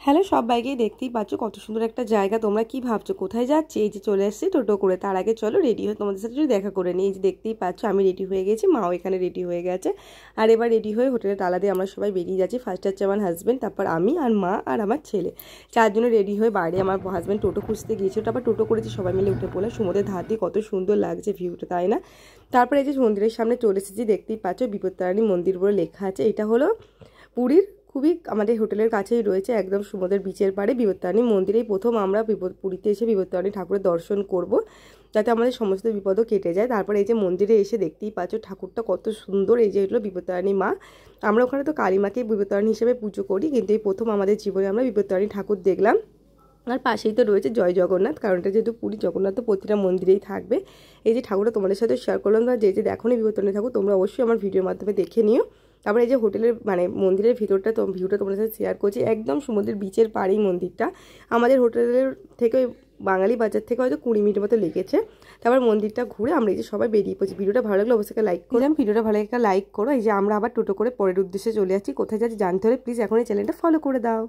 Hello সবাইকে, দেখতেই পাচ্ছ কত সুন্দর একটা জায়গা। তোমরা কি ভাবছো কোথায় যাচ্ছি? এই যে চলে আসছি টোটো করে। তার আগে চলো রেডি হয়ে তোমাদের সাথে একটু দেখা করে নিই। এই যে দেখতেই পাচ্ছ আমি রেডি হয়ে গেছি, মাও এখানে রেডি হয়ে গেছে। আর এবার রেডি হয়ে হোটেলে তালা দিয়ে আমরা সবাই বেরিয়ে যাচ্ছি। ফার্স্ট হচ্ছে আমার হাজব্যান্ড, তারপর আমি আর মা আর আমার ছেলে, চারজনে রেডি হয়ে বাইরে। আমার হাজব্যান্ড টোটো খুঁজতে গিয়েছিল, তারপর টোটো করেছি, সবাই মিলে উঠে পড়লাম। সমুদ্রের ধার দিয়ে কত সুন্দর লাগছে ভিউটা, তাই না? তারপরে এই যে মন্দিরের সামনে চলে এসেছি, দেখতেই পাচ্ছ বিপত্তারিণী মন্দির বলে লেখা আছে। এটা হলো পুরীর খুবই আমাদের হোটেলের কাছেই রয়েছে, একদম সমুদ্রের বিচের পাড়ে বিপত্তারিণী মন্দিরেই প্রথম আমরা পুরীতে এসে বিপত্তারিণী ঠাকুরের দর্শন করব, যাতে আমাদের সমস্ত বিপদও কেটে যায়। তারপরে এই যে মন্দিরে এসে দেখতেই পাচ্ছ ঠাকুরটা কত সুন্দর। এই যে হলো বিপত্তারিণী মা। আমরা ওখানে তো কালী মাকে বিপত্তারিণী হিসেবে পুজো করি, কিন্তু এই প্রথম আমাদের জীবনে আমরা বিপত্তারিণী ঠাকুর দেখলাম। আর পাশেই তো রয়েছে জয় জগন্নাথ, কারণ এটা যেহেতু পুরী, জগন্নাথ তো প্রতিটা মন্দিরেই থাকবে। এই যে ঠাকুরটা তোমাদের সাথে শেয়ার করলাম, তোমরা যে দেখো নি বিপত্তারিণী ঠাকুর, তোমরা অবশ্যই আমার ভিডিওর মাধ্যমে দেখে নিও। তারপরে এই যে হোটেলের মন্দিরের ভিতরটা তো ভিউটা তোমাদের সাথে শেয়ার করছি, একদম সমুদ্রের বিচের পাড়েই মন্দিরটা। আমাদের হোটেলের থেকে বাঙালি বাজার থেকে হয়তো 20 মিনিটের মতো লেগেছে। তারপর মন্দিরটা ঘুরে আমরা এই যে সবাই বেরিয়ে পড়ছি। ভিডিওটা ভালো লাগলে অবশ্যই লাইক করলাম, ভিডিওটা ভালো লাগলে লাইক করো। এই যে আমরা আবার টোটো করে পরের উদ্দেশ্যে চলে যাচ্ছি। কোথায় যাচ্ছি জানতে হলে প্লিজ এখন এই চ্যানেলটা ফলো করে দাও।